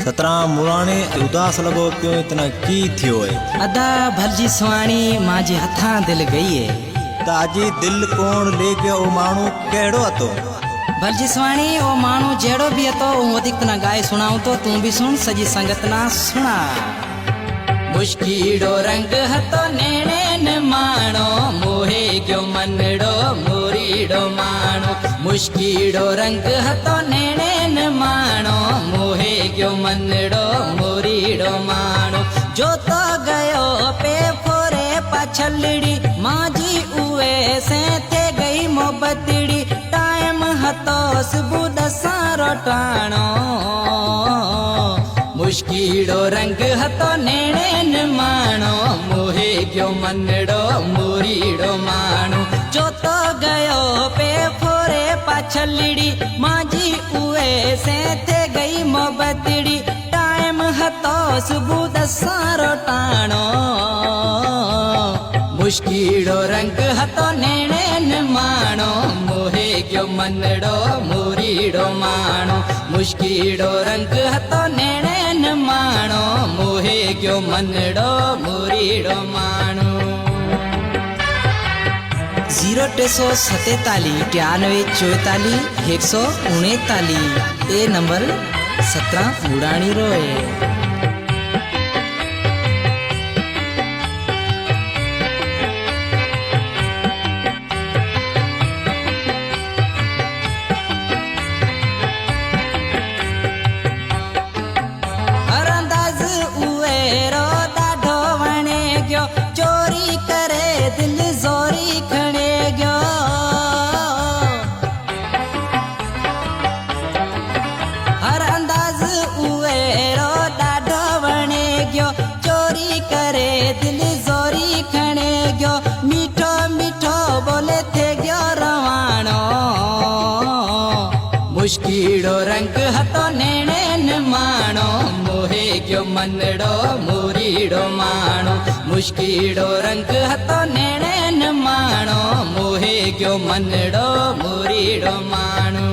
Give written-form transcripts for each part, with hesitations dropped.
सतराम मुराने उदास लगो क्यों इतना की थियो है। अदा भलजी सुवाणी माजी हथा दिल गई है। ताजी दिल कौन ले गयो ओ मानू केड़ो हतो। भलजी सुवाणी ओ मानू जेड़ो भी हतो वधिक तना गाए सुनाऊं तो तू भी सुन सजी संगत ना सुना। मुश्किलो रंग हतो नेणे न माणो मोहे क्यों मनड़ो मोरीडो माणो। मुश्किलो रंग हतो नेणे न माणो मोहे क्यों मनड़ो मोरीडो माणो। जो तो गयो पे फोरे पाछलड़ी माजी उए से थे गई मोहब्बतड़ी। टाइम हतो सुबह दसारो टाणो मुश्किलो रंग हतो नेणे न माणो मोहे क्यों मनड़ो मोरीडो माणो। जो तो गयो पे फोरे पाछलड़ी माजी उए से थे गई मोहब्बतड़ी। टाइम हतो सुबह दसारो टाणो मुश्किलो रंग हतो नेणे न माणो मोहे क्यों मनड़ो मोरीडो माणो। मुश्किलो रंग हतो नेणे न माणो मोहे क्यों मनड़ो मोरीडो माणो। 0-347 93 44 139 ए नंबर 17 मुरानी रोए। चोरी करे दिल जोरी खणे गयो। हर अंदाज उए रो डाढो वणे गयो। चोरी करे दिल जोरी खणे गयो। मीठो मीठो बोले थे गयो रवाणो मुश्किलो रंग हतो नेणे न माणो मोहे क्यों मनड़ो मोरीडो माणो। मुश्किलो रंग हतो नेणे न माणो मोहे क्यों मनड़ो मोरीडो माणो।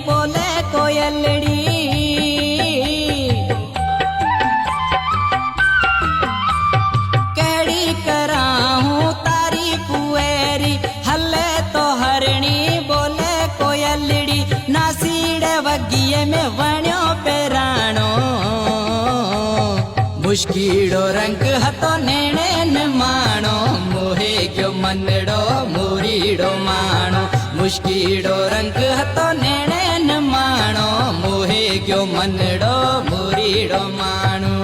बोले कोयलड़ी केड़ी कराहूं तारी पुएरी हले तो हरणी बोले कोयलड़ी। नासीड़े वगिए में वण्यो पेराणो मुश्किलो रंग हतो नेणे न माणो मोहे क्यों मनड़ो मोरीडो माणो। मुश्किलो रंग हतो नेणे न माणो मोहे क्यों मनड़ो मोरीडो माणो।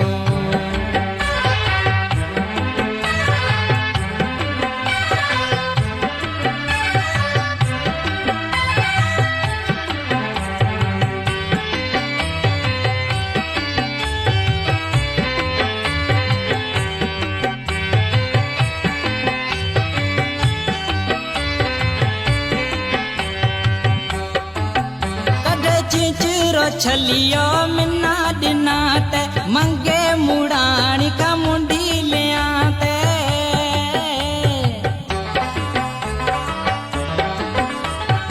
चिंचरो छलियो मिना दिनाते मंगे मुड़ानी का मुंडी ले आते।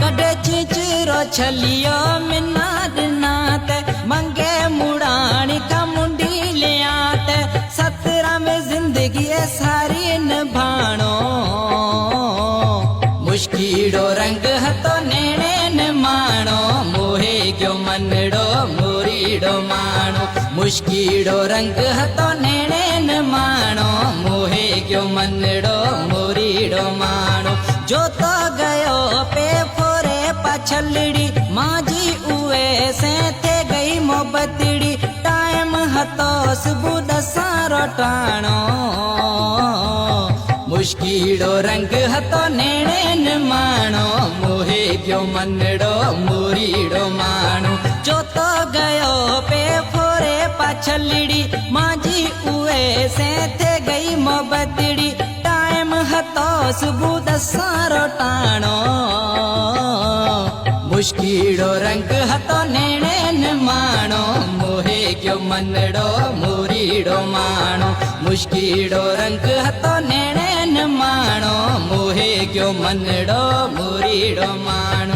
कदे चिंचरो छलियो मिना दिनाते मंगे मुड़ानी का मुंडी ले आते। 17 में जिंदगी सारी निभाणो मुश्किलो रंग हतो नेणे न माणो मोहे क्यों मनड़ो मोरीडो माणो। मुश्किलो रंग हतो नेणे न माणो मोहे क्यों मनड़ो मोरीडो माणो। जो तो गयो पे फोरे पाछलड़ी माजी उए से थे गई मोहब्बतड़ी। टाइम हतो सुबह दसारो टाणो मुश्किलो रंग हतो नेणे न माणो मोहे क्यों मनड़ो मोरीडो माणो। जो तो गयो पे चलड़ी माजी उए से थे गई मोहब्बतड़ी टाइम हतो सुबह 10 टाणो मुश्किलो रंग हतो नेणे न माणो मोहे क्यों मनड़ो मोरीड़ो माणो मुश्किलो रंग हतो नेणे न माणो मोहे क्यों मनड़ो मोरीड़ो माणो